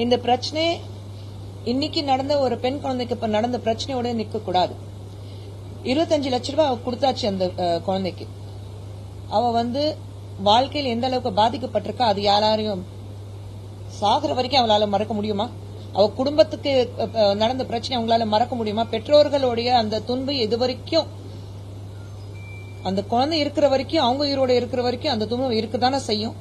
இந்த பிரச்சனை இன்னைக்கு நடந்த ஒரு பெண் குழந்தைக்கு இப்ப நடந்த பிரச்சனையோட நிக்க கூடாது. 25 லட்சம் ரூபாய் அவ கொடுத்தாச்சு அந்த குழந்தைக்கு. அவ வாழ்க்கையில் எந்த அளவுக்கு பாதிக்கப்பட்டிருக்கா அது யாரையும் சாகுற வரைக்கும் அவளால மறக்க முடியுமா? அவ குடும்பத்துக்கு நடந்த பிரச்சனை அவங்களால மறக்க முடியுமா? பெற்றோர்களுடைய அந்த துன்பு இது வரைக்கும் அந்த குழந்தை இருக்கிற வரைக்கும் அவங்க உயிரோட இருக்கிற வரைக்கும் அந்த துன்பம் இருக்குதானே செய்யும்.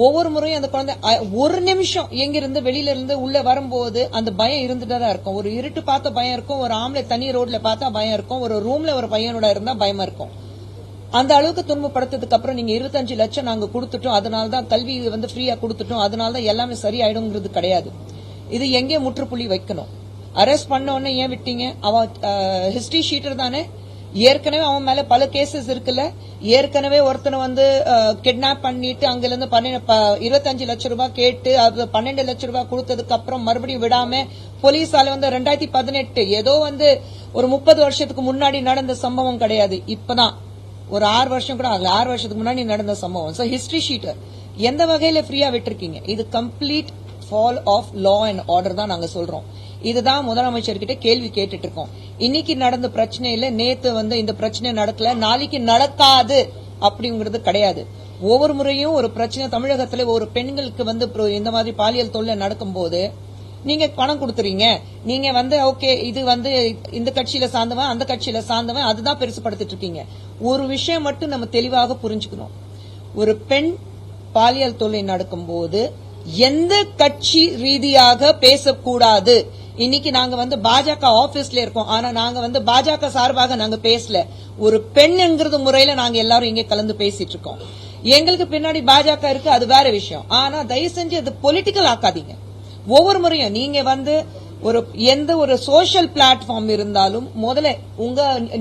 ஒவ்வொரு முறையும் அந்த குழந்தை ஒரு நிமிஷம் எங்கிருந்து வெளியில இருந்து உள்ள வரும்போது அந்த பயம் இருந்துட்டுதான் இருக்கும். ஒரு இருட்டு பார்த்த பயம் இருக்கும், ஒரு ஆம்பளை தனி ரோட்ல பார்த்தா பயம் இருக்கும், ஒரு ரூம்ல ஒரு பையனோட இருந்தா பயமா இருக்கும். அந்த அளவுக்கு துன்பப்படுத்ததுக்கு அப்புறம் நீங்க 25 லட்சம் நாங்க கொடுத்துட்டோம், அதனாலதான் கல்வி ஃப்ரீயா கொடுத்துட்டோம், அதனாலதான் எல்லாமே சரியாயிடுங்கிறது கிடையாது. இது எங்கே முற்றுப்புள்ளி வைக்கணும். அரெஸ்ட் பண்ண உடனே ஏன் விட்டீங்க? அவன் ஹிஸ்டரி ஷீட்டர் தானே. ஏற்கனவே அவன் மேல பல கேசஸ் இருக்குல்ல. ஏற்கனவே ஒருத்தனை கிட்னாப் பண்ணிட்டு அங்கிருந்து 25 லட்சம் ரூபாய் கேட்டு அது 12 லட்சம் ரூபாய் கொடுத்ததுக்கு அப்புறம் மறுபடியும் விடாம போலீஸால 2018 ஏதோ ஒரு 30 வருஷத்துக்கு முன்னாடி நடந்த சம்பவம் கிடையாது. இப்பதான் ஒரு 6 வருஷம் கூட ஆகல, 6 வருஷத்துக்கு முன்னாடி நடந்த சம்பவம். சோ ஹிஸ்டரி ஷீட்டர் எந்த வகையில ஃப்ரீயா விட்டுருக்கீங்க? இது complete fall of law and order தான் நாங்க சொல்றோம். இதுதான் முதலமைச்சர்கிட்ட கேள்வி கேட்டுட்டு இருக்கோம். இன்னைக்கு நடந்த பிரச்சனையில நேத்து இந்த பிரச்சனை நடக்கல, நாளைக்கு நடக்காது அப்படிங்கிறது கிடையாது. ஒவ்வொரு முறையும் ஒரு பிரச்சனை தமிழகத்துல ஒரு பெண்களுக்கு இந்த மாதிரி பாலியல் தொல்லை நடக்கும் போது நீங்க பணம் கொடுத்துறீங்க. நீங்க ஓகே இது இந்த கட்சியில சார்ந்தவன் அந்த கட்சியில சார்ந்தவன் அதுதான் பெருசுபடுத்திட்டு இருக்கீங்க. ஒரு விஷயம் மட்டும் நம்ம தெளிவாக புரிஞ்சுக்கணும். ஒரு பெண் பாலியல் தொல்லை நடக்கும் போது எந்த கட்சி ரீதியாக பேசக்கூடாது. இன்னைக்கு நாங்க பாஜக ஆபீஸ்ல இருக்கோம், ஆனா நாங்க பாஜக சார்பாக நாங்க பேசல. ஒரு பெண்ங்கிறது முறையில நாங்க எல்லாரும் இங்க கலந்து பேசிட்டு இருக்கோம். எங்களுக்கு பின்னாடி பாஜக இருக்கு, அது வேற விஷயம். ஆனா தயவு செஞ்சு அது பொலிட்டிக்கல் ஆக்காதீங்க. ஒவ்வொரு முறையும் நீங்க எந்த ஒரு சோசியல் பிளாட்ஃபார்ம் இருந்தாலும் முதல்ல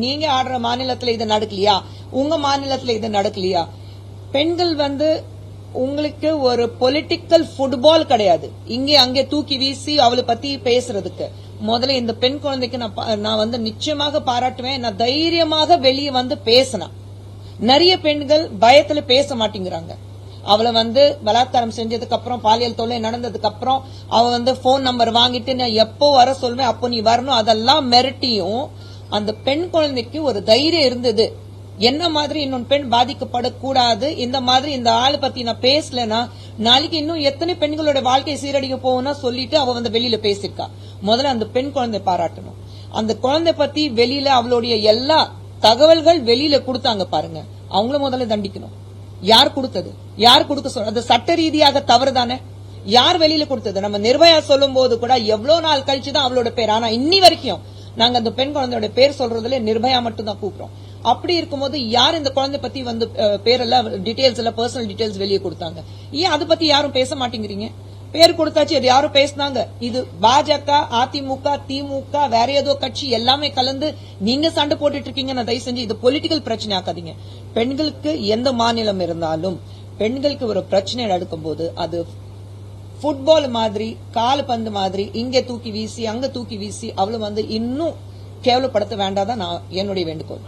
நீங்க ஆடுற மாநிலத்துல இது நடக்கலையா, உங்க மாநிலத்துல இது நடக்கலையா? பெண்கள் உங்களுக்கு ஒரு பொலிட்டிக்கல் ஃபுட்பால் கிடையாது. இங்கே அங்கே தூக்கி வீசி அவளை பத்தி பேசுறதுக்கு முதல்ல இந்த பெண் குழந்தைக்கு நான் நிச்சயமாக பாராட்டுவேன். நான் தைரியமாக வெளியே பேசினா நிறைய பெண்கள் பயத்துல பேச மாட்டேங்கிறாங்க. அவளை பலாத்காரம் செஞ்சதுக்கு அப்புறம் பாலியல் தொல்லை நடந்ததுக்கு அப்புறம் அவ போன் நம்பர் வாங்கிட்டு நான் எப்போ வர சொல்வேன் அப்போ நீ வரணும் அதெல்லாம் மிரட்டியும் அந்த பெண் குழந்தைக்கு ஒரு தைரியம் இருந்தது. என்ன மாதிரி இன்னொரு பெண் பாதிக்கப்படக்கூடாது, இந்த மாதிரி இந்த ஆளு பத்தி நான் பேசலனா நாளைக்கு இன்னும் எத்தனை பெண்களோட வாழ்க்கை சீரடிக்க போகும்னா சொல்லிட்டு அவ வெளியில பேசிருக்கா. முதல்ல அந்த பெண் குழந்தை பாராட்டணும். அந்த குழந்தை பத்தி வெளியில அவளுடைய எல்லா தகவல்கள் வெளியில கொடுத்தாங்க பாருங்க, அவங்கள முதல்ல தண்டிக்கணும். யார் கொடுத்தது? யார் கொடுக்க சொல்ற? அது சட்ட ரீதியாக தவறுதானே. யார் வெளியில கொடுத்தது? நம்ம நிர்பயா சொல்லும் போது கூட எவ்வளவு நாள் கழிச்சுதான் அவளோட பேர், ஆனா இன்னி வரைக்கும் நாங்க அந்த பெண் குழந்தையோட பேர் சொல்றதுல நிர்பயா மட்டும் தான் கூப்பிடுறோம். அப்படி இருக்கும்போது யார் இந்த குழந்தை பத்தி பேரெல்லாம் டீடைல்ஸ் எல்லாம் பர்சனல் டீடைல்ஸ் வெளியே கொடுத்தாங்க? ஏன் அதை பத்தி யாரும் பேச மாட்டேங்கிறீங்க? பேர் கொடுத்தாச்சு, அது யாரும் பேசினாங்க. இது பாஜக, அதிமுக, திமுக, வேற ஏதோ கட்சி எல்லாமே கலந்து நீங்க சண்டை போட்டுட்டு இருக்கீங்க. நான் தயவு செஞ்சு இது பொலிட்டிக்கல் பிரச்சனை ஆக்காதீங்க. பெண்களுக்கு எந்த மாநிலம் இருந்தாலும் பெண்களுக்கு ஒரு பிரச்சனை நடக்கும் போது அது ஃபுட்பால் மாதிரி கால்பந்து மாதிரி இங்க தூக்கி வீசி அங்க தூக்கி வீசி அவளை இன்னும் கேவலப்படுத்த வேண்டாதான் நான் என்னுடைய வேண்டுகோள்.